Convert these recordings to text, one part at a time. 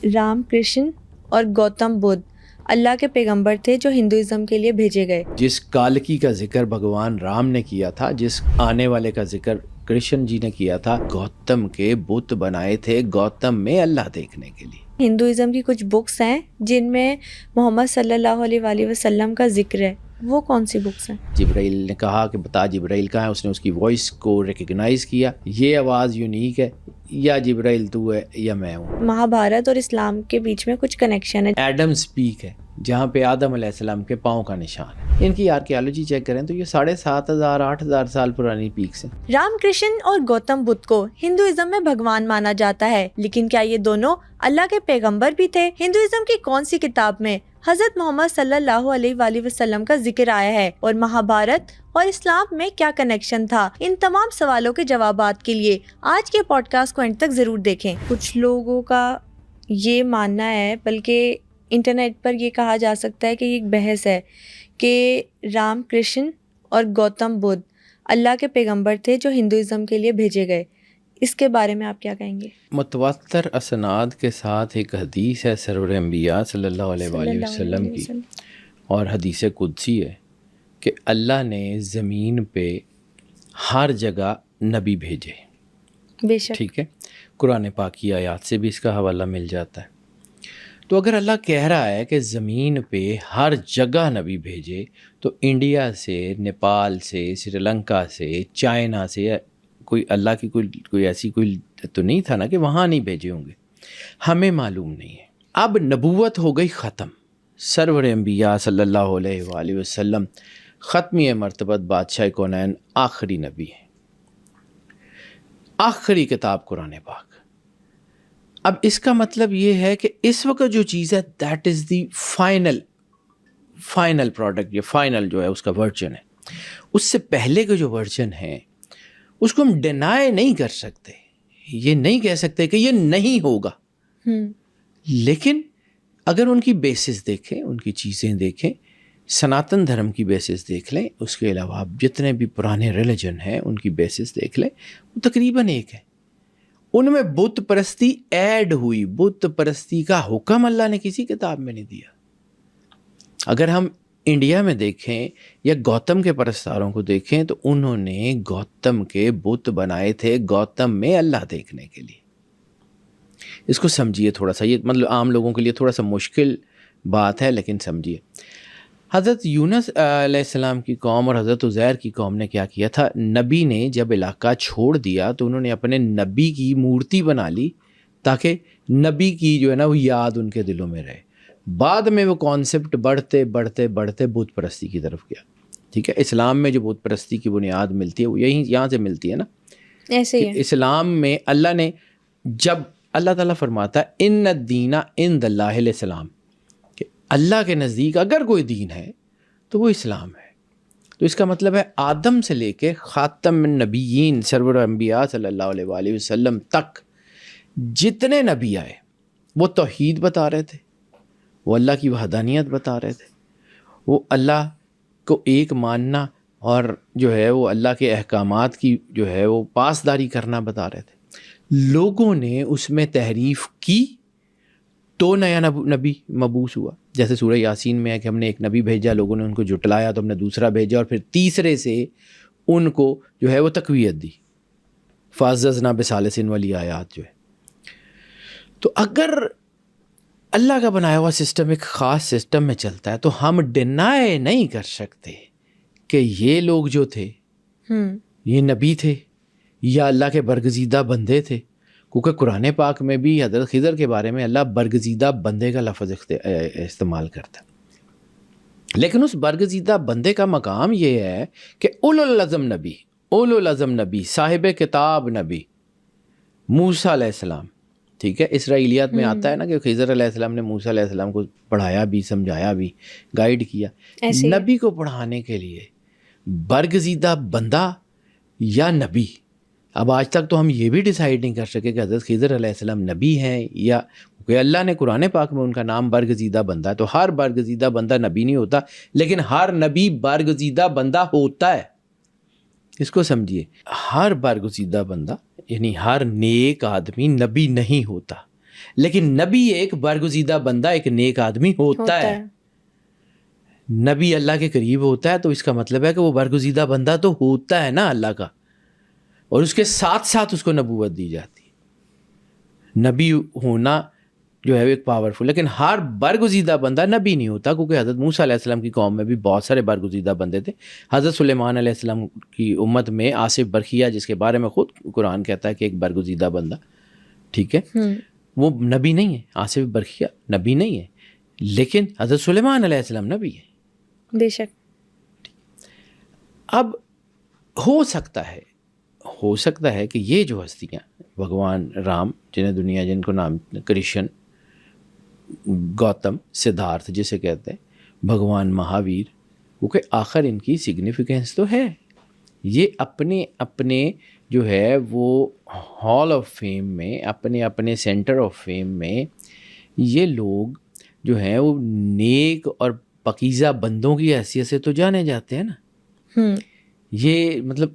رام کرشن اور گوتم بدھ اللہ کے پیغمبر تھے جو ہندوازم کے لیے بھیجے گئے۔ جس کالکی کا ذکر بھگوان رام نے کیا تھا، جس آنے والے کا ذکر کرشن جی نے کیا تھا، گوتم کے بت بنائے تھے گوتم میں اللہ دیکھنے کے لیے۔ ہندوازم کی کچھ بکس ہیں جن میں محمد صلی اللہ علیہ وآلہ وسلم کا ذکر ہے، وہ کون سی بکس ہیں؟ جبرائیل نے کہا کہ بتا جبرائیل کہاں ہے، اس نے اس کی وائس کو ریکگنائز کیا، یہ آواز یونیک ہے، یا جبرائیل تو ہے یا میں ہوں۔ مہابھارت اور اسلام کے بیچ میں کچھ کنیکشن ہے۔ ایڈم سپیک ہے جہاں پہ آدم علیہ السلام کے پاؤں کا نشان ہے۔ ان کی آرکیالوجی چیک کریں تو یہ 7,500 8,000 سال پرانی پیکس ہیں۔ رام کرشن اور گوتم بدھ کو ہندوازم میں بھگوان مانا جاتا ہے، لیکن کیا یہ دونوں اللہ کے پیغمبر بھی تھے؟ ہندوازم کی کون سی کتاب میں حضرت محمد صلی اللہ علیہ وآلہ وسلم کا ذکر آیا ہے، اور مہابھارت اور اسلام میں کیا کنیکشن تھا؟ ان تمام سوالوں کے جوابات کے لیے آج کے پوڈ کاسٹ کو اینڈ تک ضرور دیکھیں۔ کچھ لوگوں کا یہ ماننا ہے، بلکہ انٹرنیٹ پر یہ کہا جا سکتا ہے کہ یہ ایک بحث ہے کہ رام کرشن اور گوتم بدھ اللہ کے پیغمبر تھے جو ہندوازم کے لیے بھیجے گئے۔ اس کے بارے میں آپ کیا کہیں گے؟ متواتر اسناد کے ساتھ ایک حدیث ہے سرور انبیاء صلی اللہ علیہ وآلہ وسلم کی، اور حدیث قدسی ہے کہ اللہ نے زمین پہ ہر جگہ نبی بھیجے۔ بے شک۔ ٹھیک ہے، قرآن پاک کی آیات سے بھی اس کا حوالہ مل جاتا ہے۔ تو اگر اللہ کہہ رہا ہے کہ زمین پہ ہر جگہ نبی بھیجے، تو انڈیا سے، نیپال سے، سری لنکا سے، چائنا سے کوئی اللہ کی کوئی ایسی کوئی تو نہیں تھا نا کہ وہاں نہیں بھیجے ہوں گے، ہمیں معلوم نہیں ہے۔ اب نبوت ہو گئی ختم، سرور انبیاء صلی اللہ علیہ وآلہ وسلم ختمی مرتبت بادشاہ کونین آخری نبی ہیں، آخری کتاب قرآن پاک۔ اب اس کا مطلب یہ ہے کہ اس وقت جو چیز ہے that is the final product, یا فائنل جو ہے اس کا ورژن ہے۔ اس سے پہلے کے جو ورژن ہے اس کو ہم ڈینائی نہیں کر سکتے، یہ نہیں کہہ سکتے کہ یہ نہیں ہوگا، لیکن اگر ان کی بیسس دیکھیں، ان کی چیزیں دیکھیں، سناتن دھرم کی بیسس دیکھ لیں، اس کے علاوہ آپ جتنے بھی پرانے ریلیجن ہیں ان کی بیسس دیکھ لیں، وہ تقریباً ایک ہے۔ ان میں بت پرستی ایڈ ہوئی، بت پرستی کا حکم اللہ نے کسی کتاب میں نہیں دیا۔ اگر ہم انڈیا میں دیکھیں یا گوتم کے پرستاروں کو دیکھیں تو انہوں نے گوتم کے بت بنائے تھے گوتم میں اللہ دیکھنے کے لیے۔ اس کو سمجھیے تھوڑا سا، یہ مطلب عام لوگوں کے لیے تھوڑا سا مشکل بات ہے، لیکن سمجھیے۔ حضرت یونس علیہ السلام کی قوم اور حضرت عزیر کی قوم نے کیا کیا تھا؟ نبی نے جب علاقہ چھوڑ دیا تو انہوں نے اپنے نبی کی مورتی بنا لی تاکہ نبی کی جو ہے نا وہ یاد ان کے دلوں میں رہے۔ بعد میں وہ کانسیپٹ بڑھتے بڑھتے بڑھتے بت پرستی کی طرف گیا۔ ٹھیک ہے، اسلام میں جو بت پرستی کی بنیاد ملتی ہے وہ یہاں سے ملتی ہے نا۔ ایسے ہی ہے۔ اسلام میں اللہ نے، جب اللہ تعالیٰ فرماتا ہے ان الدین عند اللہ الاسلام، کہ اللہ کے نزدیک اگر کوئی دین ہے تو وہ اسلام ہے، تو اس کا مطلب ہے آدم سے لے کے خاتم النبیین سرور انبیاء صلی اللہ علیہ وآلہ وسلم تک جتنے نبی آئے وہ توحید بتا رہے تھے، وہ اللہ کی وحدانیت بتا رہے تھے، وہ اللہ کو ایک ماننا اور جو ہے وہ اللہ کے احکامات کی جو ہے وہ پاسداری کرنا بتا رہے تھے۔ لوگوں نے اس میں تحریف کی تو نیا نبی مبعوث ہوا، جیسے سورہ یاسین میں ہے کہ ہم نے ایک نبی بھیجا، لوگوں نے ان کو جھٹلایا تو ہم نے دوسرا بھیجا، اور پھر تیسرے سے ان کو جو ہے وہ تقویت دی، فَعَزَّزْنَا بِثَالِثٍ والی آیات جو ہے۔ تو اگر اللہ کا بنایا ہوا سسٹم ایک خاص سسٹم میں چلتا ہے تو ہم ڈینائی نہیں کر سکتے کہ یہ لوگ جو تھے یہ نبی تھے یا اللہ کے برگزیدہ بندے تھے، کیونکہ قرآن پاک میں بھی حضرت خضر کے بارے میں اللہ برگزیدہ بندے کا لفظ استعمال کرتا ہے، لیکن اس برگزیدہ بندے کا مقام یہ ہے کہ اولو العزم نبی، صاحب کتاب نبی موسیٰ علیہ السلام۔ ٹھیک ہے، اسرائیلیات میں آتا ہے نا کہ خضر علیہ السلام نے موسیٰ علیہ السلام کو پڑھایا بھی، سمجھایا بھی، گائیڈ کیا۔ نبی کو پڑھانے کے لیے برگزیدہ بندہ یا نبی، اب آج تک تو ہم یہ بھی ڈیسائیڈ نہیں کر سکے کہ حضرت خضر علیہ السلام نبی ہیں یا، کہ اللہ نے قرآن پاک میں ان کا نام برگزیدہ بندہ ہے، تو ہر برگزیدہ بندہ نبی نہیں ہوتا، لیکن ہر نبی برگزیدہ بندہ ہوتا ہے۔ اس کو سمجھیے، ہر برگزیدہ بندہ یعنی ہر نیک آدمی نبی نہیں ہوتا، لیکن نبی ایک برگزیدہ بندہ، ایک نیک آدمی ہوتا ہے. نبی اللہ کے قریب ہوتا ہے تو اس کا مطلب ہے کہ وہ برگزیدہ بندہ تو ہوتا ہے نا اللہ کا، اور اس کے ساتھ ساتھ اس کو نبوت دی جاتی ہے. نبی ہونا جو ہے ایک پاورفل، لیکن ہر برگزیدہ بندہ نبی نہیں ہوتا، کیونکہ حضرت موسیٰ علیہ السلام کی قوم میں بھی بہت سارے برگزیدہ بندے تھے. حضرت سلیمان علیہ السلام کی امت میں آصف برخیہ، جس کے بارے میں خود قرآن کہتا ہے کہ ایک برگزیدہ بندہ، ٹھیک ہے، وہ نبی نہیں ہے. آصف برخیہ نبی نہیں ہے، لیکن حضرت سلیمان علیہ السلام نبی ہے. بے شک. اب ہو سکتا ہے کہ یہ جو ہستیاں بھگوان رام، جنہیں دنیا جن کو نام کرشن، گوتم، سدھارتھ جسے کہتے ہیں، بھگوان مہاویر، کیونکہ آخر ان کی سگنیفیکنس تو ہے. یہ اپنے اپنے جو ہے وہ ہال آف فیم میں، اپنے اپنے سینٹر آف فیم میں یہ لوگ جو ہیں وہ نیک اور پاکیزہ بندوں کی حیثیت سے تو جانے جاتے ہیں نا. یہ مطلب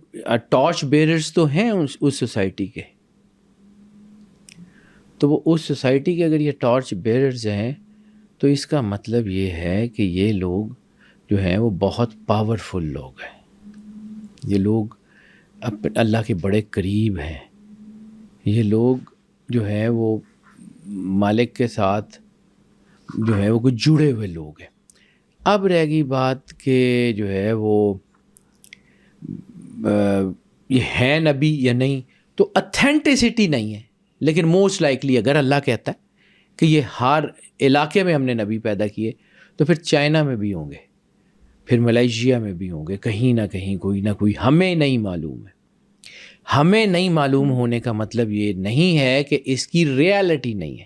ٹارچ بیررز تو ہیں اس سوسائٹی کے. تو وہ اس سوسائٹی کے اگر یہ ٹارچ بیررز ہیں تو اس کا مطلب یہ ہے کہ یہ لوگ جو ہیں وہ بہت پاورفل لوگ ہیں. یہ لوگ اللہ کے بڑے قریب ہیں. یہ لوگ جو ہیں وہ مالک کے ساتھ جو ہے وہ کچھ جڑے ہوئے لوگ ہیں. اب رہ گئی بات کہ جو ہے وہ یہ ہے نبی یا نہیں، تو اتھینٹسٹی نہیں ہے، لیکن موسٹ لائکلی اگر اللہ کہتا ہے کہ یہ ہر علاقے میں ہم نے نبی پیدا کیے، تو پھر چائنا میں بھی ہوں گے، پھر ملائیشیا میں بھی ہوں گے، کہیں نہ کہیں کوئی نہ کوئی. ہمیں نہیں معلوم ہے. ہمیں نہیں معلوم ہونے کا مطلب یہ نہیں ہے کہ اس کی ریالٹی نہیں ہے.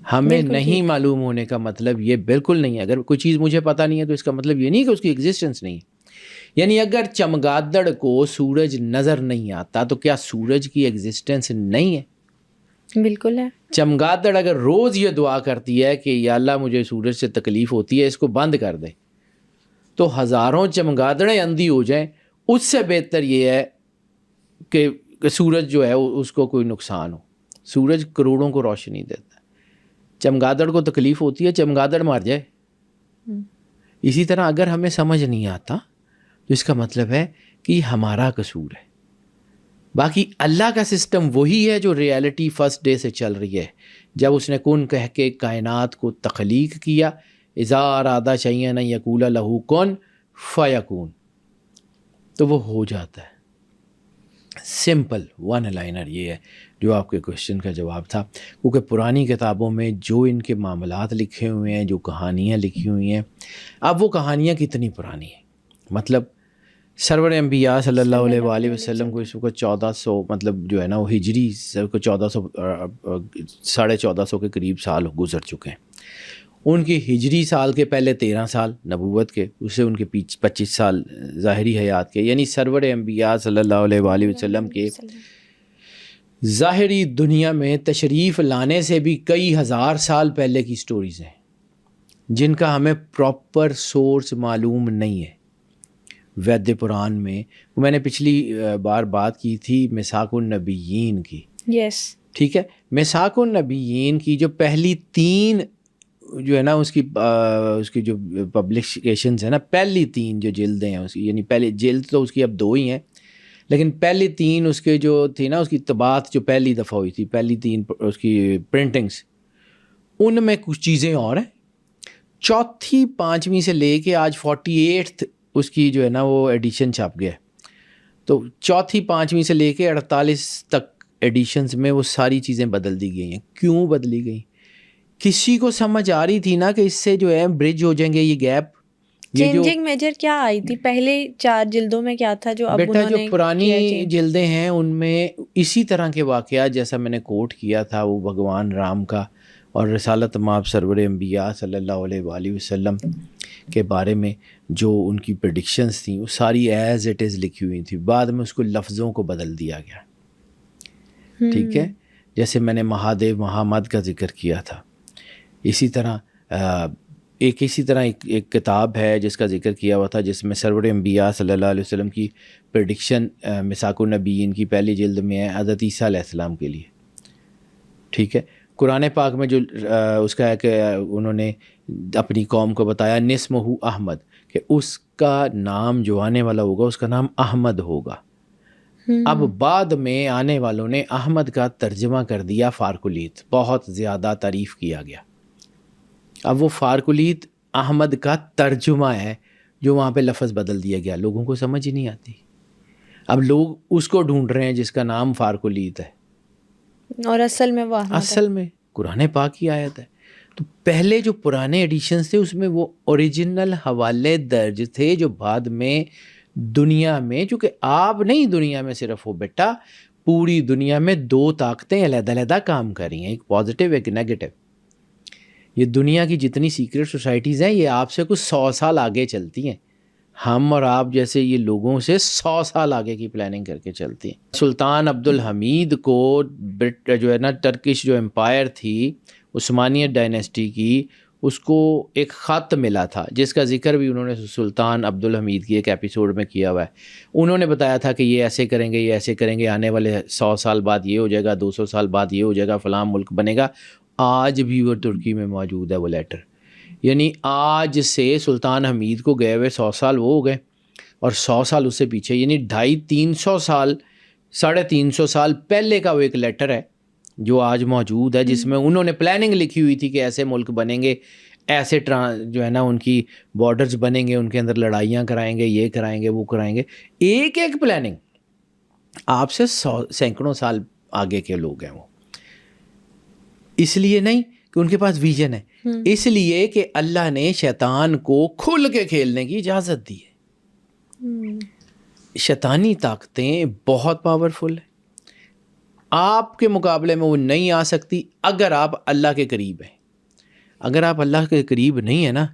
ہمیں نہیں معلوم ہونے کا مطلب یہ بالکل نہیں ہے. اگر کوئی چیز مجھے پتہ نہیں ہے تو اس کا مطلب یہ نہیں کہ اس کی ایگزسٹنس نہیں ہے. یعنی اگر چمگادڑ کو سورج نظر نہیں آتا تو کیا سورج کی ایگزسٹنس نہیں ہے؟ بالکل ہے. چمگادڑ اگر روز یہ دعا کرتی ہے کہ یا اللہ مجھے سورج سے تکلیف ہوتی ہے، اس کو بند کر دے، تو ہزاروں چمگادڑیں اندھی ہو جائیں. اس سے بہتر یہ ہے کہ سورج جو ہے اس کو کوئی نقصان ہو. سورج کروڑوں کو روشنی دیتا ہے، چمگادڑ کو تکلیف ہوتی ہے، چمگادڑ مر جائے. اسی طرح اگر ہمیں سمجھ نہیں آتا تو اس کا مطلب ہے کہ یہ ہمارا قصور ہے. باقی اللہ کا سسٹم وہی ہے جو ریالٹی فرسٹ ڈے سے چل رہی ہے. جب اس نے کن کہہ کے کائنات کو تخلیق کیا، اذا ارادہ شیئا ان یقول لہ کن فیکون، تو وہ ہو جاتا ہے. سمپل ون لائنر یہ ہے جو آپ کے کوشچن کا جواب تھا. کیونکہ پرانی کتابوں میں جو ان کے معاملات لکھے ہوئے ہیں، جو کہانیاں لکھی ہوئی ہیں، اب وہ کہانیاں کتنی پرانی ہیں. مطلب سرور انبیاء صلی اللہ علیہ وآلہ وسلم کو اس وقت 1400 مطلب جو ہے نا وہ ہجری کو 1400 کے قریب سال گزر چکے ہیں. ان کی ہجری سال کے پہلے 13 سال نبوت کے، اس سے ان کے 25 سال ظاہری حیات کے، یعنی سرور انبیاء صلی اللہ علیہ وآلہ وسلم کے ظاہری دنیا میں تشریف لانے سے بھی کئی ہزار سال پہلے کی سٹوریز ہیں جن کا ہمیں پراپر سورس معلوم نہیں ہے. وید پران میں نے پچھلی بار بات کی تھی میثاق النبیین کی. یس ٹھیک ہے. میثاق النبیین کی جو پہلی 3 جو ہے نا اس کی جو پبلیکیشنز ہیں نا، پہلی 3 جو جلدیں ہیں اس کی، یعنی پہلی جلد تو اس کی اب 2 ہی ہیں، لیکن پہلی 3 اس کے جو تھی نا، اس کی طباعت جو پہلی دفعہ ہوئی تھی، پہلی 3 اس کی پرنٹنگز، ان میں کچھ چیزیں اور ہیں. چوتھی 5ویں سے لے کے آج 48 اس کی جو ہے نا وہ ایڈیشن چھپ گیا ہے. تو چوتھی 5ویں سے لے کے 48 تک ایڈیشنز میں وہ ساری چیزیں بدل دی گئی ہیں. کیوں بدلی گئی؟ کسی کو سمجھ آ رہی تھی نا کہ اس سے جو ہے برج ہو جائیں گے یہ گیپ. چینجنگ میجر کیا آئی تھی پہلے 4 جلدوں میں؟ کیا تھا جو اب بیٹا جو پرانی جلدیں ہیں ان میں اسی طرح کے واقعات جیسا میں نے کوٹ کیا تھا، وہ بھگوان رام کا اور رسالت مآب سرور انبیاء صلی اللہ علیہ وآلہ وسلم کے بارے میں جو ان کی پریڈکشنز تھیں وہ ساری ایز اٹ از لکھی ہوئی تھیں. بعد میں اس کو لفظوں کو بدل دیا گیا. ٹھیک ہے. جیسے میں نے مہادیو مہامد کا ذکر کیا تھا، اسی طرح ایک کتاب ہے جس کا ذکر کیا ہوا تھا، جس میں سرور انبیاء صلی اللہ علیہ وسلم کی پریڈکشن میثاق النبیین کی پہلی جلد میں ہے حضرت عیسیٰ علیہ السلام کے لیے. ٹھیک ہے. قرآن پاک میں جو اس کا ہے کہ انہوں نے اپنی قوم کو بتایا نسمہ احمد، کہ اس کا نام جو آنے والا ہوگا اس کا نام احمد ہوگا. اب بعد میں آنے والوں نے احمد کا ترجمہ کر دیا فارکلیت، بہت زیادہ تعریف کیا گیا. اب وہ فارکلیت احمد کا ترجمہ ہے جو وہاں پہ لفظ بدل دیا گیا، لوگوں کو سمجھ ہی نہیں آتی. اب لوگ اس کو ڈھونڈ رہے ہیں جس کا نام فارکلیت ہے، اور اصل میں وہ احمد ہے. اصل میں قرآن پاک کی آیت ہے. تو پہلے جو پرانے ایڈیشنز تھے اس میں وہ اوریجنل حوالے درج تھے جو بعد میں دنیا میں، چونکہ آپ نہیں دنیا میں صرف ہو بیٹا، پوری دنیا میں 2 طاقتیں علیحدہ علیحدہ کام کر رہی ہیں، ایک پازیٹیو ایک نیگیٹو. یہ دنیا کی جتنی سیکرٹ سوسائٹیز ہیں یہ آپ سے کچھ 100 سال آگے چلتی ہیں، ہم اور آپ جیسے یہ لوگوں سے 100 سال آگے کی پلاننگ کر کے چلتی ہیں. سلطان عبد الحمید کو جو ہے نا ٹرکش جو امپائر تھی عثمانیت ڈائنیسٹی کی، اس کو ایک خط ملا تھا جس کا ذکر بھی انہوں نے سلطان عبد الحمید کی ایک ایپیسوڈ میں کیا ہوا ہے. انہوں نے بتایا تھا کہ یہ ایسے کریں گے، یہ ایسے کریں گے، آنے والے 100 سال بعد یہ ہو جائے گا، 200 سال بعد یہ ہو جائے گا، فلاں ملک بنے گا. آج بھی وہ ترکی میں موجود ہے وہ لیٹر. یعنی آج سے سلطان حمید کو گئے ہوئے 100 سال وہ ہو گئے، اور 100 سال اس سے پیچھے، یعنی 250-300 سال 350 سال پہلے کا وہ ایک لیٹر ہے جو آج موجود ہے، جس میں انہوں نے پلاننگ لکھی ہوئی تھی کہ ایسے ملک بنیں گے، ایسے جو ہے نا ان کی بارڈرز بنیں گے، ان کے اندر لڑائیاں کرائیں گے، یہ کرائیں گے، وہ کرائیں گے. ایک ایک پلاننگ آپ سے سینکڑوں سال آگے کے لوگ ہیں وہ. اس لیے نہیں کہ ان کے پاس ویژن ہے، اس لیے کہ اللہ نے شیطان کو کھل کے کھیلنے کی اجازت دی ہے. شیطانی طاقتیں بہت پاورفل ہیں، آپ کے مقابلے میں وہ نہیں آ سکتی اگر آپ اللہ کے قریب ہیں. اگر آپ اللہ کے قریب نہیں ہیں نا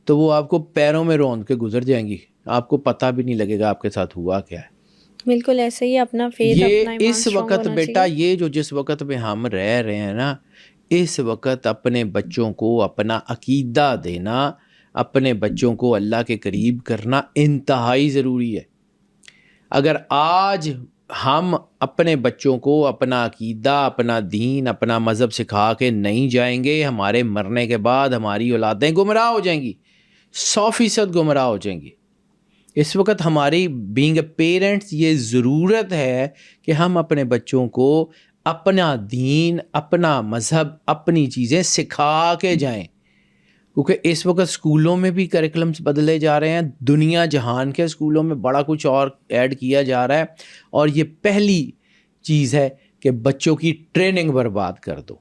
تو وہ آپ کو پیروں میں روند کے گزر جائیں گی، آپ کو پتہ بھی نہیں لگے گا آپ کے ساتھ ہوا کیا ہے. بالکل ایسے ہی اپنا فیتھ، یہ اپنا ایمان اس وقت بیٹا، یہ جو جس وقت میں ہم رہ رہے ہیں نا، اس وقت اپنے بچوں کو اپنا عقیدہ دینا، اپنے بچوں کو اللہ کے قریب کرنا انتہائی ضروری ہے. اگر آج ہم اپنے بچوں کو اپنا عقیدہ، اپنا دین، اپنا مذہب سکھا کے نہیں جائیں گے، ہمارے مرنے کے بعد ہماری اولادیں گمراہ ہو جائیں گی، 100% گمراہ ہو جائیں گی. اس وقت ہماری بینگ اے پیرنٹس یہ ضرورت ہے کہ ہم اپنے بچوں کو اپنا دین، اپنا مذہب، اپنی چیزیں سکھا کے جائیں. کیونکہ اس وقت اسکولوں میں بھی کریکلمس بدلے جا رہے ہیں، دنیا جہان کے اسکولوں میں بڑا کچھ اور ایڈ کیا جا رہا ہے، اور یہ پہلی چیز ہے کہ بچوں کی ٹریننگ برباد کر دو.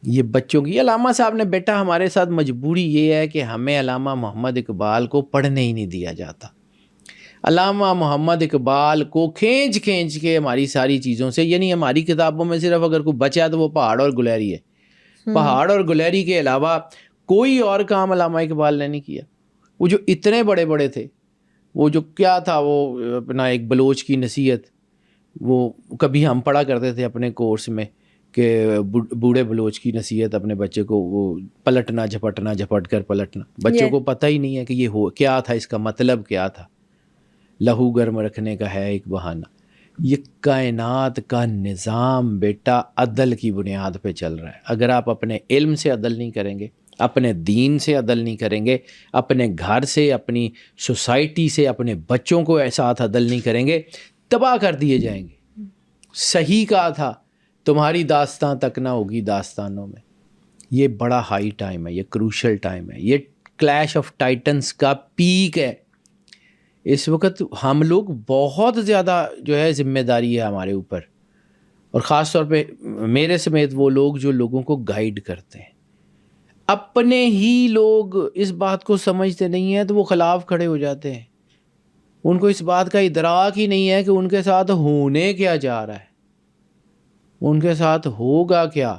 یہ بچوں کی، علامہ صاحب نے بیٹا ہمارے ساتھ مجبوری یہ ہے کہ ہمیں علامہ محمد اقبال کو پڑھنے ہی نہیں دیا جاتا. علامہ محمد اقبال کو کھینچ کے ہماری ساری چیزوں سے، یعنی ہماری کتابوں میں صرف اگر کوئی بچا تو وہ پہاڑ اور گلیری ہے. پہاڑ اور گلیری کے علاوہ کوئی اور کام علامہ اقبال نے نہیں کیا. وہ جو اتنے بڑے بڑے تھے، وہ جو کیا تھا، وہ اپنا ایک بلوچ کی نصیحت، وہ کبھی ہم پڑھا کرتے تھے اپنے کورس میں کہ بوڑھے بلوچ کی نصیحت اپنے بچے کو، وہ پلٹنا جھپٹنا، جھپٹ کر پلٹنا. بچوں کو پتہ ہی نہیں ہے کہ یہ ہو کیا تھا، اس کا مطلب کیا تھا. لہو گرم رکھنے کا ہے ایک بہانہ. یہ کائنات کا نظام بیٹا عدل کی بنیاد پہ چل رہا ہے. اگر آپ اپنے علم سے عدل نہیں کریں گے، اپنے دین سے عدل نہیں کریں گے، اپنے گھر سے، اپنی سوسائٹی سے، اپنے بچوں کو ساتھ عدل نہیں کریں گے، تباہ کر دیے جائیں گے. صحیح کہا تھا، تمہاری داستان تک نہ ہوگی داستانوں میں. یہ بڑا ہائی ٹائم ہے، یہ کروشل ٹائم ہے، یہ کلیش آف ٹائٹنز کا پیک ہے. اس وقت ہم لوگ بہت زیادہ جو ہے ذمہ داری ہے ہمارے اوپر، اور خاص طور پہ میرے سمیت وہ لوگ جو لوگوں کو گائیڈ کرتے ہیں. اپنے ہی لوگ اس بات کو سمجھتے نہیں ہیں تو وہ خلاف کھڑے ہو جاتے ہیں. ان کو اس بات کا ادراک ہی نہیں ہے کہ ان کے ساتھ ہونے کیا جا رہا ہے، ان کے ساتھ ہوگا کیا.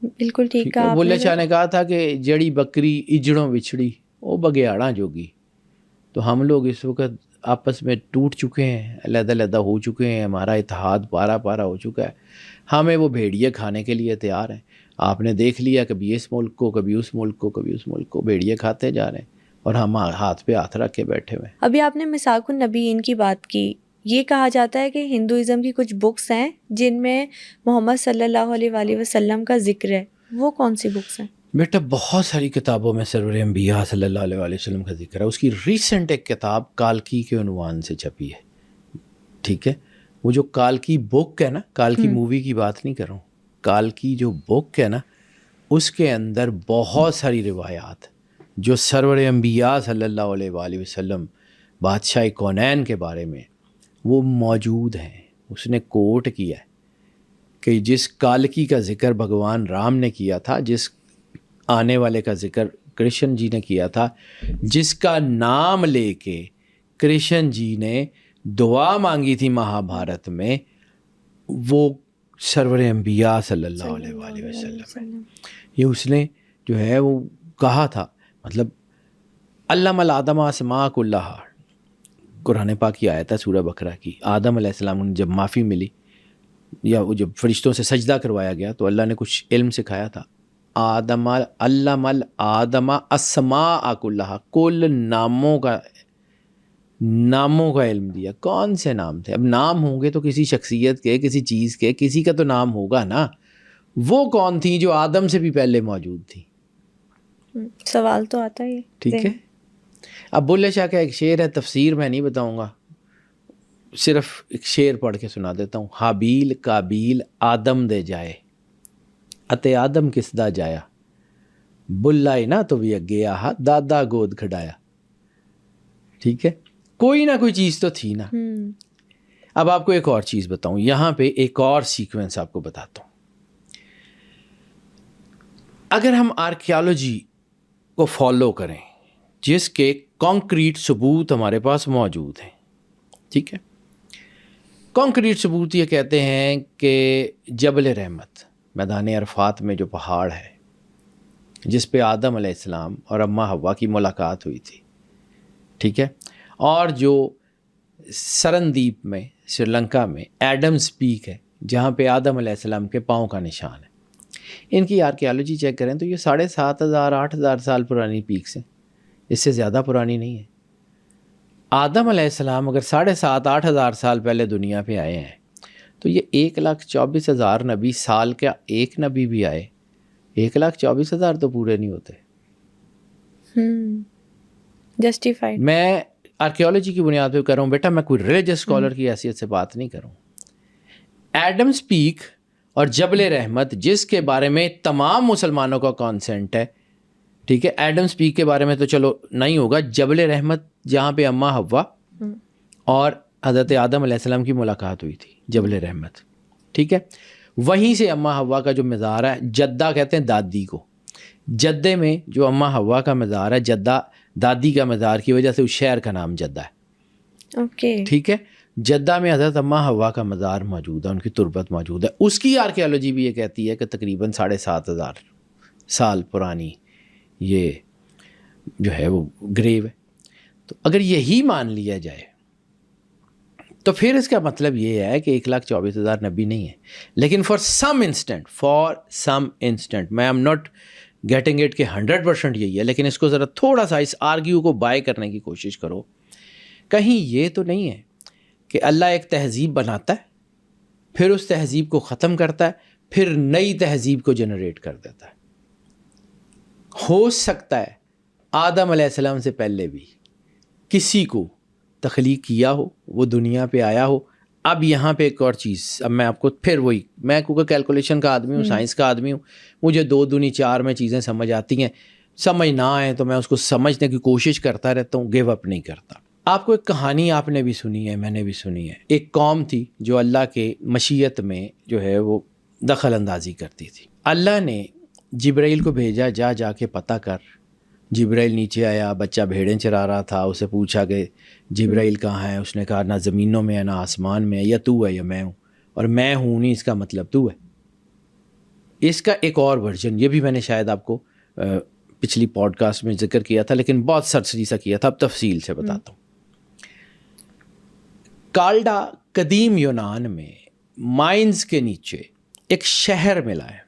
بالکل ٹھیک کہا. بلے شاہ نے کہا تھا کہ جڑی بکری اجڑوں بچھڑی وہ بگیاڑاں جوگی. تو ہم لوگ اس وقت آپس میں ٹوٹ چکے ہیں، علیحدہ علیحدہ ہو چکے ہیں، ہمارا اتحاد پارا پارا ہو چکا ہے. ہمیں وہ بھیڑیے کھانے کے لیے تیار ہیں. آپ نے دیکھ لیا کبھی اس ملک کو، کبھی اس ملک کو، کبھی اس ملک کو، بھیڑیے کھاتے جا رہے ہیں، اور ہم ہاتھ پہ ہاتھ رکھ کے بیٹھے ہوئے ہیں. ابھی آپ نے مساک النبیین کی بات کی، یہ کہا جاتا ہے کہ ہندوازم کی کچھ بکس ہیں جن میں محمد صلی اللہ علیہ وآلہ وسلم کا ذکر ہے، وہ کون سی بکس ہیں؟ بیٹا بہت ساری کتابوں میں سرور انبیاء صلی اللہ علیہ وآلہ وسلم کا ذکر ہے. اس کی ریسنٹ ایک کتاب کالکی کے عنوان سے چھپی ہے. ٹھیک ہے، وہ جو کالکی بک ہے نا، کالکی مووی کی بات نہیں کر رہا ہوں، کالکی جو بک ہے نا، اس کے اندر بہت ساری روایات جو سرور انبیاء صلی اللہ علیہ وآلہ وسلم بادشاہ کونین کے بارے میں وہ موجود ہیں. اس نے کوٹ کیا ہے کہ جس کالکی کا ذکر بھگوان رام نے کیا تھا، جس آنے والے کا ذکر کرشن جی نے کیا تھا، جس کا نام لے کے کرشن جی نے دعا مانگی تھی مہا بھارت میں، وہ سرور انبیاء صلی اللہ علیہ وآلہ وسلم ہے. یہ اس نے جو ہے وہ کہا تھا، مطلب علم الآدم اسماء کلہا، قرآن پاک کی آیت ہے سورہ بقرہ کی. آدم علیہ السلام نے جب معافی ملی یا وہ جب فرشتوں سے سجدہ کروایا گیا تو اللہ نے کچھ علم سکھایا تھا. آدم علم الآدم اسماء کلہا، کل ناموں کا علم دیا. کون سے نام تھے؟ اب نام ہوں گے تو کسی شخصیت کے، کسی چیز کے، کسی کا تو نام ہوگا نا. وہ کون تھی جو آدم سے بھی پہلے موجود تھی؟ سوال تو آتا ہی. ٹھیک ہے. اب بلے شاہ کا ایک شعر ہے، تفسیر میں نہیں بتاؤں گا، صرف ایک شعر پڑھ کے سنا دیتا ہوں. حابیل کابیل آدم دے جائے، اتے آدم کس دا جایا، بلائے نہ تو بھی اگے آہا، دادا گود کھڈایا. ٹھیک ہے، کوئی نہ کوئی چیز تو تھی نا. اب آپ کو ایک اور چیز بتاؤں، یہاں پہ ایک اور سیکوینس آپ کو بتاتا ہوں. اگر ہم آرکیالوجی کو فالو کریں جس کے کانکریٹ ثبوت ہمارے پاس موجود ہیں، ٹھیک ہے، کانکریٹ ثبوت یہ کہتے ہیں کہ جبل رحمت میدان عرفات میں جو پہاڑ ہے جس پہ آدم علیہ السلام اور اماں حوا کی ملاقات ہوئی تھی، ٹھیک ہے، اور جو سرندیپ میں سری لنکا میں ایڈمز پیک ہے جہاں پہ آدم علیہ السلام کے پاؤں کا نشان ہے، ان کی آرکیالوجی چیک کریں تو یہ 7,500 8,000 سال پرانی پیکس ہیں، اس سے زیادہ پرانی نہیں ہے. آدم علیہ السلام اگر 7,500 8,000 سال پہلے دنیا پہ آئے ہیں تو یہ 1,24,000 نبی سال کا ایک نبی بھی آئے، 1,24,000 تو پورے نہیں ہوتے. جسٹیفائڈ. میں آرکیالوجی کی بنیاد پہ کر رہا ہوں بیٹا، میں کوئی ریلیجس اسکالر کی حیثیت سے بات نہیں کر رہا ہوں. ایڈمز پیک اور جبل رحمت جس کے بارے میں تمام مسلمانوں کا کانسینٹ ہے، ٹھیک ہے، ایڈمز پیک کے بارے میں تو چلو نہیں ہوگا، جبل رحمت جہاں پہ اماں حوا اور حضرت آدم علیہ السلام کی ملاقات ہوئی تھی، جبل رحمت، ٹھیک ہے، وہیں سے اماں حوا کا جو مزار ہے، جدہ کہتے ہیں دادی کو، جدے میں جو اماں حوا کا مزار ہے، جدہ دادی کا مزار کی وجہ سے اس شہر کا نام جدہ ہے. اوکے، ٹھیک ہے، جدہ میں حضرت اماں حوا کا مزار موجود ہے، ان کی تربت موجود ہے. اس کی آرکیالوجی بھی یہ کہتی ہے کہ تقریباً 7,500 سال پرانی یہ جو ہے وہ گریو ہے. تو اگر یہی مان لیا جائے تو پھر اس کا مطلب یہ ہے کہ 1,24,000 نبی نہیں ہے. لیکن فار سم انسٹنٹ میں ایم ناٹ گیٹنگ اٹ کہ 100% یہی ہے، لیکن اس کو ذرا تھوڑا سا اس آرگیو کو بائی کرنے کی کوشش کرو. کہیں یہ تو نہیں ہے کہ اللہ ایک تہذیب بناتا ہے، پھر اس تہذیب کو ختم کرتا ہے، پھر نئی تہذیب کو جنریٹ کر دیتا ہے. ہو سکتا ہے آدم علیہ السلام سے پہلے بھی کسی کو تخلیق کیا ہو، وہ دنیا پہ آیا ہو. اب یہاں پہ ایک اور چیز، اب میں آپ کو پھر وہی، میں کیونکہ کیلکولیشن کا آدمی ہوں، سائنس کا آدمی ہوں، مجھے 2 دونی 4 میں چیزیں سمجھ آتی ہیں، سمجھ نہ آئیں تو میں اس کو سمجھنے کی کوشش کرتا رہتا ہوں، گیو اپ نہیں کرتا. آپ کو ایک کہانی آپ نے بھی سنی ہے، میں نے بھی سنی ہے. ایک قوم تھی جو اللہ کے مشیت میں جو ہے وہ دخل اندازی کرتی تھی. اللہ نے جبرائیل کو بھیجا، جا کے پتہ کر. جبرائیل نیچے آیا، بچہ بھیڑیں چرا رہا تھا، اسے پوچھا کہ جبرائیل کہاں ہے؟ اس نے کہا نہ زمینوں میں ہے نہ آسمان میں ہے، یا تو ہے یا میں ہوں، اور میں ہوں نہیں اس کا مطلب تو ہے. اس کا ایک اور ورژن یہ بھی میں نے شاید آپ کو پچھلی پوڈ کاسٹ میں ذکر کیا تھا، لیکن بہت سرسری سا کیا تھا، اب تفصیل سے بتاتا ہوں. کالڈا قدیم یونان میں مائنز کے نیچے ایک شہر ملا ہے،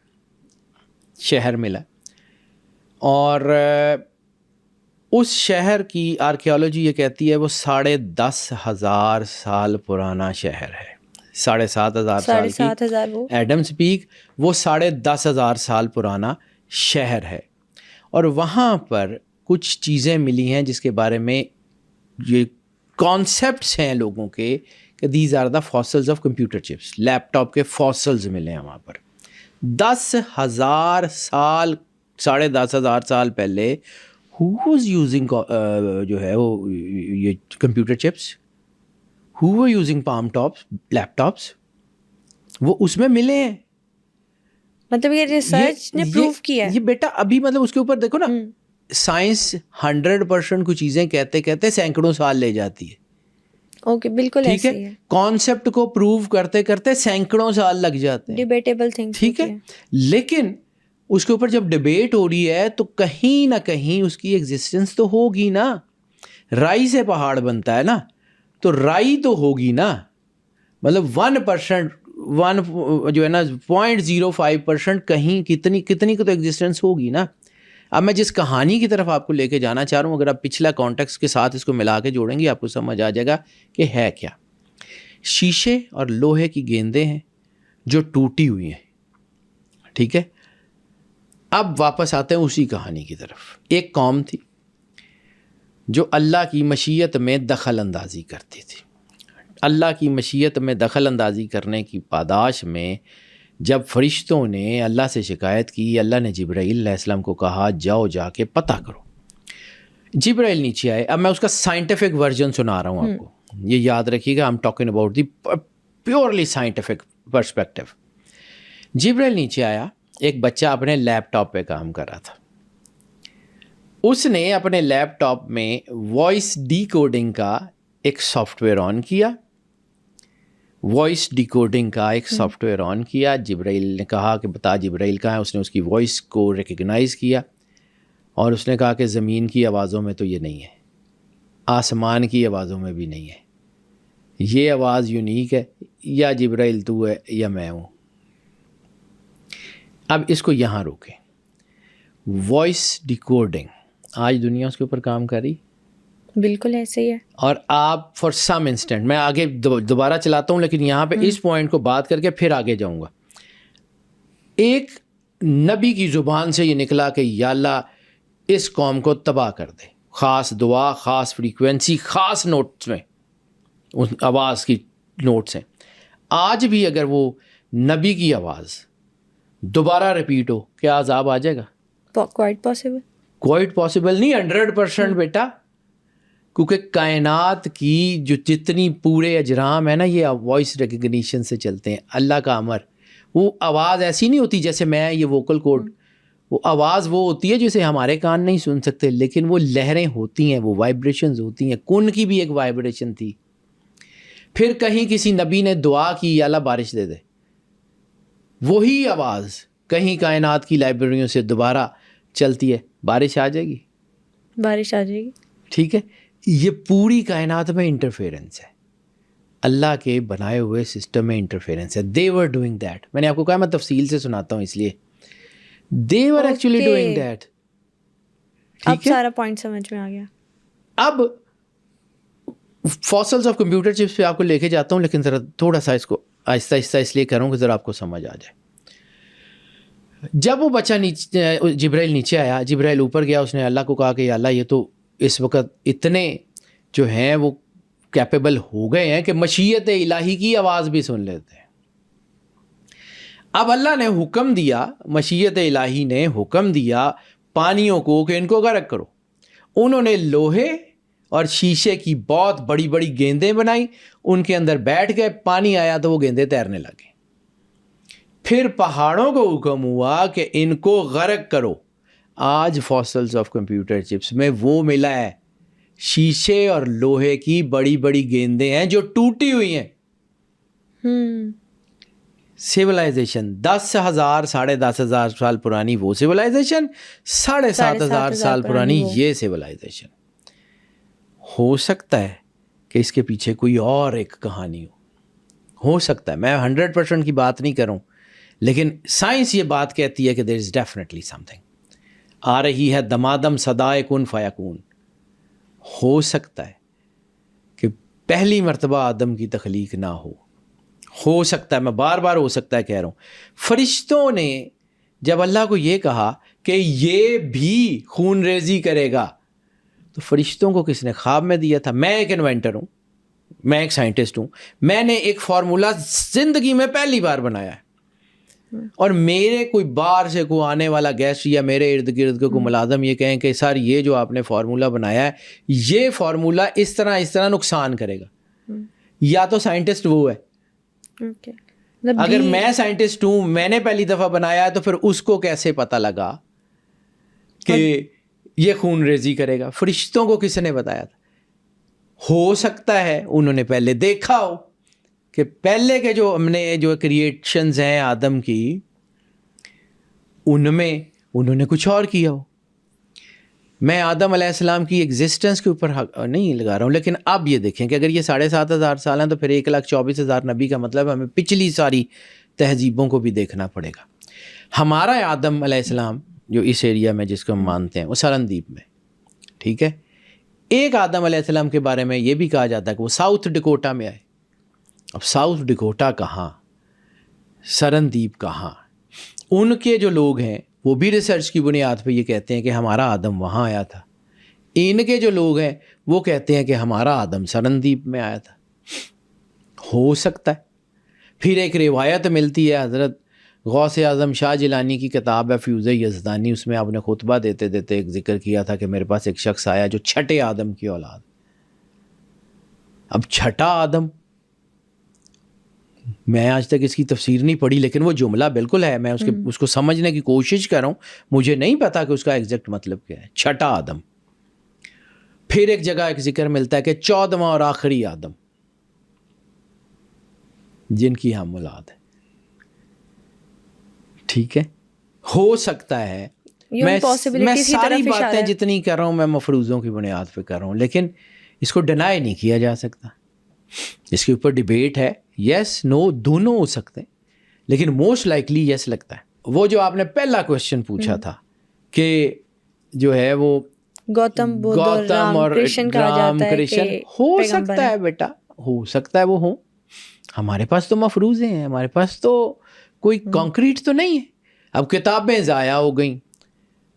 اور اس شہر کی آرکیالوجی یہ کہتی ہے وہ 10,500 سال پرانا شہر ہے. 7,500 سال کی 7,500 وہ ایڈمز پیک وہ 10,500 سال پرانا شہر ہے. اور وہاں پر کچھ چیزیں ملی ہیں جس کے بارے میں یہ کانسیپٹس ہیں لوگوں کے کہ these are the fossils of computer chips. Laptop کے فاسلز ملے ہیں وہاں پر. 10,000 سال 10,500 سال پہلے who was using جو ہے وہ یہ computer chips, who were using palm tops, laptops, وہ اس میں ملے ہیں. مطلب یہ ریسرچ نے پروو کیا ہے یہ بیٹا ابھی مطلب اس کے اوپر دیکھو نا, سائنس 100% کچھ چیزیں کہتے کہتے سینکڑوں سال لے جاتی ہے. اوکے بالکل ٹھیک ایسے ہی ہے, کانسیپٹ کو پروو کرتے کرتے سینکڑوں سال لگ جاتے ہیں. Debatable thing. ٹھیک ہے, لیکن اس کے اوپر جب ڈبیٹ ہو رہی ہے تو کہیں نہ کہیں اس کی ایگزسٹنس تو ہوگی نا. رائی سے پہاڑ بنتا ہے نا, تو رائی تو ہوگی نا. مطلب 1% جو ہے نا 0.05% کہیں کتنی کو تو ایگزسٹنس ہوگی نا. اب میں جس کہانی کی طرف آپ کو لے کے جانا چاہ رہا ہوں, اگر آپ پچھلا کانٹیکس کے ساتھ اس کو ملا کے جوڑیں گے آپ کو سمجھ آ جائے گا کہ ہے کیا. شیشے اور لوہے کی گیندیں ہیں جو ٹوٹی ہوئی ہیں. ٹھیک ہے, اب واپس آتے ہیں اسی کہانی کی طرف. ایک قوم تھی جو اللہ کی مشیت میں دخل اندازی کرتی تھی. اللہ کی مشیت میں دخل اندازی کرنے کی پاداش میں جب فرشتوں نے اللہ سے شکایت کی, اللہ نے جبرائیل علیہ السلام کو کہا جاؤ جا کے پتہ کرو. جبرائیل نیچے آئے. اب میں اس کا سائنٹیفک ورژن سنا رہا ہوں آپ کو, یہ یاد رکھیے گا, I am talking about the purely scientific perspective. Jibrail نیچے آیا, ایک بچہ اپنے لیپ ٹاپ پہ کام کر رہا تھا. اس نے اپنے لیپ ٹاپ میں وائس ڈی کوڈنگ کا ایک سافٹ ویئر آن کیا. وائس ڈیکوڈنگ کا ایک سافٹ ویئر آن کیا. جبرائیل نے کہا کہ بتا جبرائیل کہاں ہے. اس نے اس کی وائس کو ریکگنائز کیا اور اس نے کہا کہ زمین کی آوازوں میں تو یہ نہیں ہے, آسمان کی آوازوں میں بھی نہیں ہے, یہ آواز یونیک ہے, یا جبرائیل تو ہے یا میں ہوں. اب اس کو یہاں روکیں. وائس ڈیکوڈنگ آج دنیا اس کے اوپر کام کر رہی. بالکل ایسے ہی ہے. اور آپ فار سم انسٹنٹ, میں آگے دوبارہ چلاتا ہوں لیکن یہاں پہ اس پوائنٹ کو بات کر کے پھر آگے جاؤں گا. ایک نبی کی زبان سے یہ نکلا کہ یا اللہ اس قوم کو تباہ کر دے. خاص دعا, خاص فریکوینسی, خاص نوٹس میں اس آواز کی نوٹس ہیں. آج بھی اگر وہ نبی کی آواز دوبارہ ریپیٹ ہو, کیا عذاب آ جائے گا؟ Quite possible. کوائٹ پاسبل نہیں, 100% بیٹا. کیونکہ کائنات کی جو جتنی پورے اجرام ہیں نا یہ وائس ریکگنیشن سے چلتے ہیں. اللہ کا امر, وہ آواز ایسی نہیں ہوتی جیسے میں یہ ووکل کوڈ, وہ آواز وہ ہوتی ہے جسے ہمارے کان نہیں سن سکتے, لیکن وہ لہریں ہوتی ہیں, وہ وائبریشنز ہوتی ہیں. کن کی بھی ایک وائبریشن تھی. پھر کہیں کسی نبی نے دعا کی یا اللہ بارش دے دے, وہی آواز کہیں کائنات کی لائبریریوں سے دوبارہ چلتی ہے, بارش آ جائے گی, بارش آ جائے گی. ٹھیک ہے, یہ پوری کائنات میں انٹرفیئرنس ہے, اللہ کے بنائے ہوئے سسٹم میں انٹرفیئرنس ہے. they were doing that. میں نے آپ کو کہا میں تفصیل سے سناتا ہوں اس لیے. they were actually doing that. اب سارا پوائنٹ سمجھ میں آ گیا. اب فاسلز آف کمپیوٹر چپس پہ آپ کو لے کے جاتا ہوں, لیکن ذرا تھوڑا سا اس کو آہستہ آہستہ اس لیے کروں کہ ذرا آپ کو سمجھ آ جائے. جب وہ بچہ جبرائیل نیچے آیا, جبرائیل اوپر گیا, اس نے اللہ کو کہا کہ یا اللہ یہ تو اس وقت اتنے جو ہیں وہ کیپیبل ہو گئے ہیں کہ مشیت الہی کی آواز بھی سن لیتے ہیں. اب اللہ نے حکم دیا, مشیت الہی نے حکم دیا پانیوں کو کہ ان کو غرق کرو. انہوں نے لوہے اور شیشے کی بہت بڑی بڑی گیندیں بنائی, ان کے اندر بیٹھ گئے, پانی آیا تو وہ گیندیں تیرنے لگیں. پھر پہاڑوں کو حکم ہوا کہ ان کو غرق کرو. آج فاسلز آف کمپیوٹر چپس میں وہ ملا ہے, شیشے اور لوہے کی بڑی بڑی گیندیں ہیں جو ٹوٹی ہوئی ہیں. سیولائزیشن 10,000 10,500 سال پرانی وہ سیولائزیشن, 7,500 سال پرانی یہ سیولائزیشن. ہو سکتا ہے کہ اس کے پیچھے کوئی اور ایک کہانی ہو سکتا ہے, میں 100% کی بات نہیں کروں, لیکن سائنس یہ بات کہتی ہے کہ دیر از ڈیفینیٹلی سم تھنگ. آ رہی ہے دمادم صدائے کن فیکون, ہو سکتا ہے کہ پہلی مرتبہ آدم کی تخلیق نہ ہو سکتا ہے، میں بار بار ہو سکتا ہے کہہ رہا ہوں. فرشتوں نے جب اللہ کو یہ کہا کہ یہ بھی خون ریزی کرے گا، تو فرشتوں کو کس نے خواب میں دیا تھا؟ میں ایک انوینٹر ہوں، میں ایک سائنٹسٹ ہوں، میں نے ایک فارمولا زندگی میں پہلی بار بنایا ہے، اور میرے کوئی باہر سے کوئی آنے والا گیسٹ یا میرے ارد گرد کے کوئی ملازم یہ کہیں کہ سر یہ جو آپ نے فارمولا بنایا ہے یہ فارمولا اس طرح نقصان کرے گا، یا تو سائنٹسٹ وہ ہے. اگر میں سائنٹسٹ ہوں، میں نے پہلی دفعہ بنایا ہے، تو پھر اس کو کیسے پتہ لگا کہ یہ خون ریزی کرے گا؟ فرشتوں کو کس نے بتایا تھا؟ ہو سکتا ہے انہوں نے پہلے دیکھا ہو کہ پہلے کے جو ہم نے جو کریشنز ہیں آدم کی، ان میں انہوں نے کچھ اور کیا ہو. میں آدم علیہ السلام کی ایگزسٹنس کے اوپر نہیں لگا رہا ہوں، لیکن اب یہ دیکھیں کہ اگر یہ 7,500 سال ہیں تو پھر 1,24,000 نبی کا مطلب ہمیں پچھلی ساری تہذیبوں کو بھی دیکھنا پڑے گا. ہمارا آدم علیہ السلام جو اس ایریا میں جس کو ہم مانتے ہیں وہ سرندیپ میں، ٹھیک ہے. ایک آدم علیہ السلام کے بارے میں یہ بھی کہا جاتا ہے کہ وہ ساؤتھ ڈکوٹا میں آئے. اب ساؤتھ ڈکوٹا کہاں، سرندیپ کہاں؟ ان کے جو لوگ ہیں وہ بھی ریسرچ کی بنیاد پہ یہ کہتے ہیں کہ ہمارا آدم وہاں آیا تھا. ان کے جو لوگ ہیں وہ کہتے ہیں کہ ہمارا آدم سرندیپ میں آیا تھا. ہو سکتا ہے. پھر ایک روایت ملتی ہے، حضرت غوث اعظم شاہ جیلانی کی کتاب ہے فیوز یزدانی، اس میں آپ نے خطبہ دیتے دیتے ایک ذکر کیا تھا کہ میرے پاس ایک شخص آیا جو چھٹے آدم کی اولاد. اب چھٹا آدم، میں آج تک اس کی تفسیر نہیں پڑھی، لیکن وہ جملہ بالکل ہے، میں اس کو سمجھنے کی کوشش کر رہا ہوں. مجھے نہیں پتا کہ اس کا ایگزیکٹ مطلب کیا ہے. چھٹا آدم. پھر ایک جگہ ایک ذکر ملتا ہے کہ 14واں اور آخری آدم جن کی ہم اولاد ہے. ٹھیک ہے، ہو سکتا ہے. میں ساری باتیں جتنی کر رہا ہوں میں مفروضوں کی بنیاد پہ کر رہا ہوں، لیکن اس کو ڈینائی نہیں کیا جا سکتا. اس کے اوپر ڈیبیٹ ہے، یس نو دونوں ہو سکتے ہیں، لیکن موسٹ لائکلی یس لگتا ہے. وہ جو آپ نے پہلا کوشچن پوچھا تھا کہ جو ہے وہ گوتم اور رام کرشن، ہو سکتا ہے بیٹا، ہو سکتا ہے وہ ہوں. ہمارے پاس تو مفروضے ہیں، ہمارے پاس تو کوئی کانکریٹ تو نہیں ہے. اب کتابیں ضائع ہو گئیں.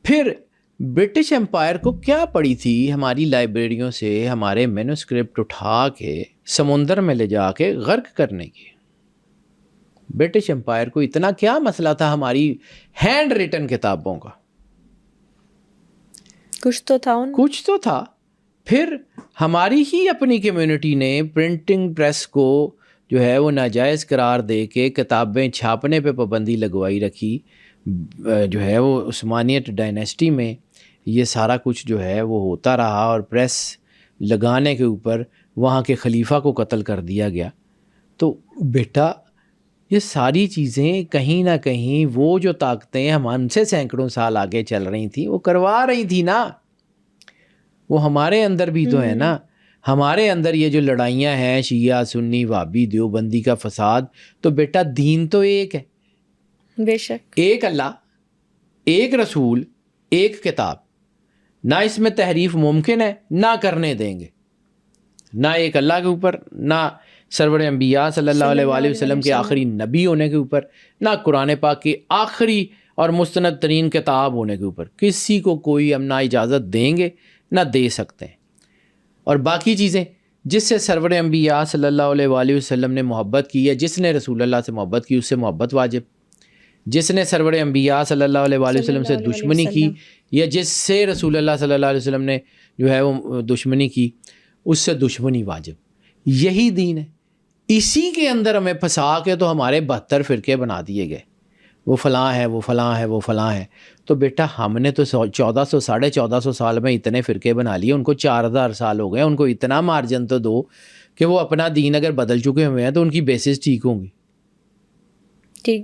پھر برٹش امپائر کو کیا پڑی تھی ہماری لائبریریوں سے ہمارے مینوسکرپٹ اٹھا کے سمندر میں لے جا کے غرق کرنے کی؟ برٹش امپائر کو اتنا کیا مسئلہ تھا ہماری ہینڈ ریٹن کتابوں کا؟ کچھ تو تھا. پھر ہماری ہی اپنی کمیونٹی نے پرنٹنگ پریس کو جو ہے وہ ناجائز قرار دے کے کتابیں چھاپنے پہ پابندی لگوائی رکھی. جو ہے وہ عثمانیت ڈائنیسٹی میں یہ سارا کچھ جو ہے وہ ہوتا رہا، اور پریس لگانے کے اوپر وہاں کے خلیفہ کو قتل کر دیا گیا. تو بیٹا یہ ساری چیزیں کہیں نہ کہیں وہ جو طاقتیں ہم سے سینکڑوں سال آگے چل رہی تھیں وہ کروا رہی تھی نا. وہ ہمارے اندر بھی تو ہے نا. ہمارے اندر یہ جو لڑائیاں ہیں شیعہ سنی وہابی دیوبندی کا فساد، تو بیٹا دین تو ایک ہے، بے شک، ایک اللہ، ایک رسول، ایک کتاب. نہ اس میں تحریف ممکن ہے، نہ کرنے دیں گے. نہ ایک اللہ کے اوپر، نہ سرور انبیاء صلی اللہ علیہ وآلہ وسلم کے آخری نبی ہونے کے اوپر، نہ قرآن پاک کی آخری اور مستند ترین کتاب ہونے کے اوپر کسی کو کوئی ہم نہ اجازت دیں گے نہ دے سکتے ہیں. اور باقی چیزیں جس سے سرور انبیاء صلی اللہ علیہ وآلہ وسلم نے محبت کی ہے، جس نے رسول اللہ سے محبت کی اس سے محبت واجب. جس نے سرور انبیاء صلی اللہ علیہ وآلہ وسلم سے دشمنی کی، یا جس سے رسول اللہ صلی اللہ علیہ وسلم نے جو ہے وہ دشمنی کی، اس سے دشمنی واجب. یہی دین ہے. اسی کے اندر ہمیں پھنسا کے تو ہمارے 72 فرقے بنا دیے گئے، وہ فلاں ہے، وہ فلاں ہے، وہ فلاں ہے. تو بیٹا ہم نے تو 1400 1450 سال میں اتنے فرقے بنا لیے، ان کو 4000 سال ہو گئے. ان کو اتنا مارجن تو دو کہ وہ اپنا دین اگر بدل چکے ہوئے ہیں تو ان کی بیسس ٹھیک ہوں گی.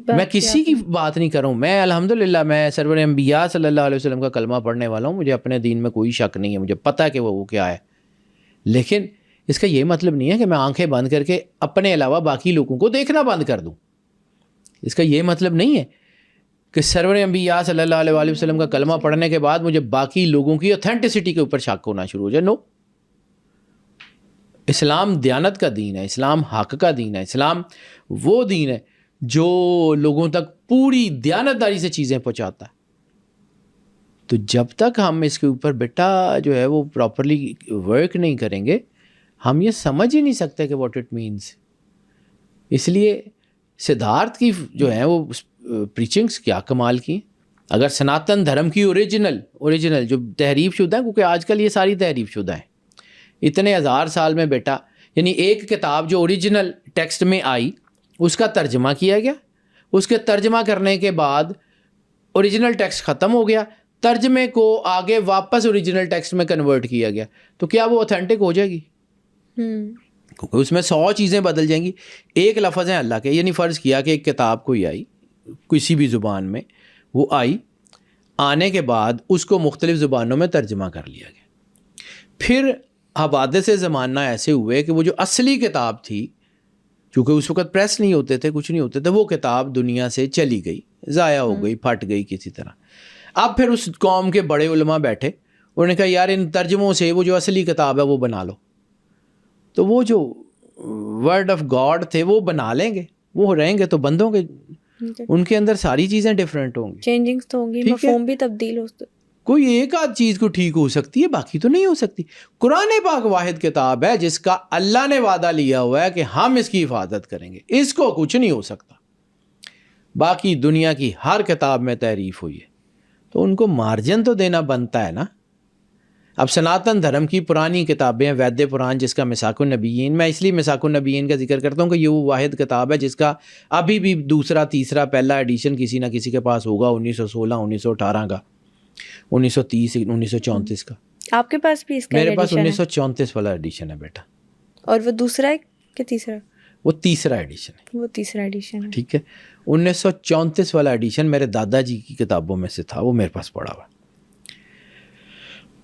میں کسی کی بات نہیں کر رہا ہوں. میں الحمدللہ میں سرور انبیاء صلی اللہ علیہ وسلم کا کلمہ پڑھنے والا ہوں. مجھے اپنے دین میں کوئی شک نہیں ہے، مجھے پتہ ہے کہ وہ کیا ہے. لیکن اس کا یہ مطلب نہیں ہے کہ میں آنکھیں بند کر کے اپنے علاوہ باقی لوگوں کو دیکھنا بند کر دوں. اس کا یہ مطلب نہیں ہے کہ سرور انبیاء صلی اللہ علیہ وآلہ وسلم کا کلمہ پڑھنے کے بعد مجھے باقی لوگوں کی اوتھینٹسٹی کے اوپر شک ہونا شروع ہو جائے. نو، اسلام دیانت کا دین ہے، اسلام حق کا دین ہے، اسلام وہ دین ہے جو لوگوں تک پوری دیانتداری سے چیزیں پہنچاتا ہے. تو جب تک ہم اس کے اوپر بیٹا جو ہے وہ پراپرلی ورک نہیں کریں گے ہم یہ سمجھ ہی نہیں سکتے کہ واٹ اٹ مینس. اس لیے سدھارتھ کی جو ہیں وہ پریچنگس کیا کمال کی. اگر سناتن دھرم کی اوریجنل جو تحریف شدہ ہیں، کیونکہ آج کل یہ ساری تحریف شدہ ہیں اتنے ہزار سال میں بیٹا، یعنی ایک کتاب جو اوریجنل ٹیکسٹ میں آئی اس کا ترجمہ کیا گیا، اس کے ترجمہ کرنے کے بعد اوریجنل ٹیکسٹ ختم ہو گیا، ترجمے کو آگے واپس اوریجنل ٹیکسٹ میں کنورٹ کیا گیا، تو کیا وہ اوتھینٹک ہو جائے گی؟ کیونکہ اس میں 100 چیزیں بدل جائیں گی. ایک لفظ ہیں اللہ کے، یعنی فرض کیا کہ ایک کتاب کوئی آئی کسی بھی زبان میں، وہ آئی، آنے کے بعد اس کو مختلف زبانوں میں ترجمہ کر لیا گیا. پھر حوادث زمانہ ایسے ہوئے کہ وہ جو اصلی کتاب تھی، چونکہ اس وقت پریس نہیں ہوتے تھے، کچھ نہیں ہوتے تھے، وہ کتاب دنیا سے چلی گئی، ضائع ہو گئی، پھٹ گئی کسی طرح. اب پھر اس قوم کے بڑے علماء بیٹھے، انہوں نے کہا یار ان ترجموں سے وہ جو اصلی کتاب ہے وہ بنا لو. تو وہ جو ورڈ آف گاڈ تھے وہ بنا لیں گے، وہ رہیں گے تو بندوں کے، ان کے اندر ساری چیزیں ڈفرینٹ ہوں گی، چینجنگز تو ہوں گی، مفہوم بھی تبدیل ہو. کوئی ایک آدھ چیز کو ٹھیک ہو سکتی ہے، باقی تو نہیں ہو سکتی. قرآن پاک واحد کتاب ہے جس کا اللہ نے وعدہ لیا ہوا ہے کہ ہم اس کی حفاظت کریں گے، اس کو کچھ نہیں ہو سکتا. باقی دنیا کی ہر کتاب میں تحریف ہوئی ہے تو ان کو مارجن تو دینا بنتا ہے نا. اب سناتن دھرم کی پرانی کتابیں، وید پران جس کا مساک النبیین، میں اس لیے مساک النبیین کا ذکر کرتا ہوں کہ یہ وہ واحد کتاب ہے جس کا ابھی بھی دوسرا تیسرا پہلا ایڈیشن کسی نہ کسی کے پاس ہوگا، 1916 1918 کا، 1930 1934 کا. آپ کے پاس بھی اس کا میرے پاس 1934 والا ایڈیشن ہے بیٹا. اور وہ دوسرا ہے کہ تیسرا؟ وہ تیسرا ایڈیشن ہے. وہ تیسرا ایڈیشن ہے. ٹھیک ہے. 1934 والا ایڈیشن میرے دادا جی کی کتابوں میں سے تھا، وہ میرے پاس پڑا ہوا،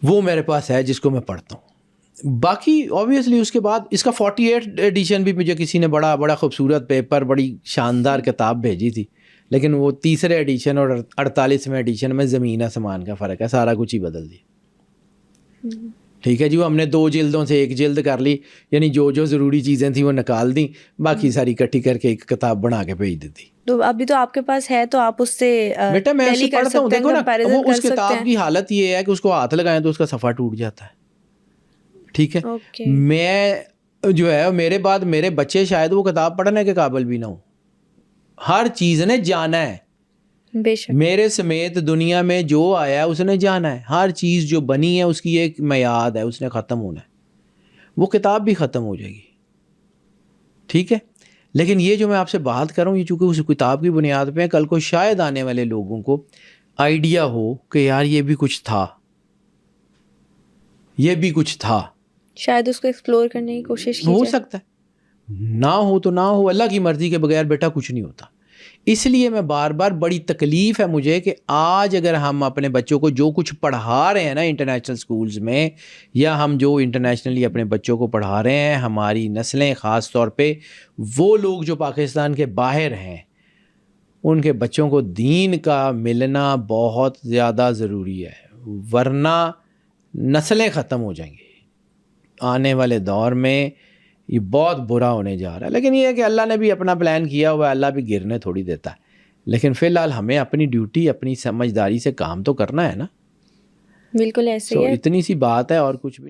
وہ میرے پاس ہے جس کو میں پڑھتا ہوں. باقی اوبویسلی اس کے بعد اس کا 48 ایڈیشن بھی مجھے کسی نے بڑا خوبصورت پیپر، بڑی شاندار کتاب بھیجی تھی، لیکن وہ تیسرے ایڈیشن اور 48ویں ایڈیشن میں زمین آسمان کا فرق ہے، سارا کچھ ہی بدل دیا. ٹھیک ہے جی، وہ ہم نے 2 جلدوں سے 1 جلد کر لی، یعنی جو ضروری چیزیں تھیں وہ نکال دیں، باقی ساری اکٹھی کر کے ایک کتاب بنا کے بھیج دیتی. تو ابھی تو آپ کے پاس ہے تو آپ اس سے بیٹا میں اسے پڑھتا ہوں، دیکھو نا وہ اس کتاب کی حالت یہ ہے کہ اس کو ہاتھ لگائیں تو اس کا صفحہ ٹوٹ جاتا ہے. ٹھیک ہے. میں جو ہے میرے بعد میرے بچے شاید وہ کتاب پڑھنے کے قابل بھی نہ ہوں. ہر چیز نے جانا ہے، بے شک میرے سمیت دنیا میں جو آیا ہے اس نے جانا ہے. ہر چیز جو بنی ہے اس کی ایک میعاد ہے، اس نے ختم ہونا ہے. وہ کتاب بھی ختم ہو جائے گی. ٹھیک ہے. لیکن یہ جو میں آپ سے بات کر رہا ہوں، یہ چونکہ اس کتاب کی بنیاد پہ کل کو شاید آنے والے لوگوں کو آئیڈیا ہو کہ یار یہ بھی کچھ تھا، یہ بھی کچھ تھا، شاید اس کو ایکسپلور کرنے کی کوشش کی ہو جائے. سکتا ہے. نہ ہو تو نہ ہو، اللہ کی مرضی کے بغیر بیٹا کچھ نہیں ہوتا. اس لیے میں بار بار، بڑی تکلیف ہے مجھے کہ آج اگر ہم اپنے بچوں کو جو کچھ پڑھا رہے ہیں نا انٹرنیشنل سکولز میں، یا ہم جو انٹرنیشنلی اپنے بچوں کو پڑھا رہے ہیں، ہماری نسلیں خاص طور پہ وہ لوگ جو پاکستان کے باہر ہیں، ان کے بچوں کو دین کا ملنا بہت زیادہ ضروری ہے، ورنہ نسلیں ختم ہو جائیں گی. آنے والے دور میں یہ بہت برا ہونے جا رہا ہے. لیکن یہ ہے کہ اللہ نے بھی اپنا پلان کیا ہوا ہے، اللہ بھی گرنے تھوڑی دیتا ہے. لیکن فی الحال ہمیں اپنی ڈیوٹی، اپنی سمجھداری سے کام تو کرنا ہے نا. بالکل ایسے ہی ہے. اتنی سی بات ہے اور کچھ بھی.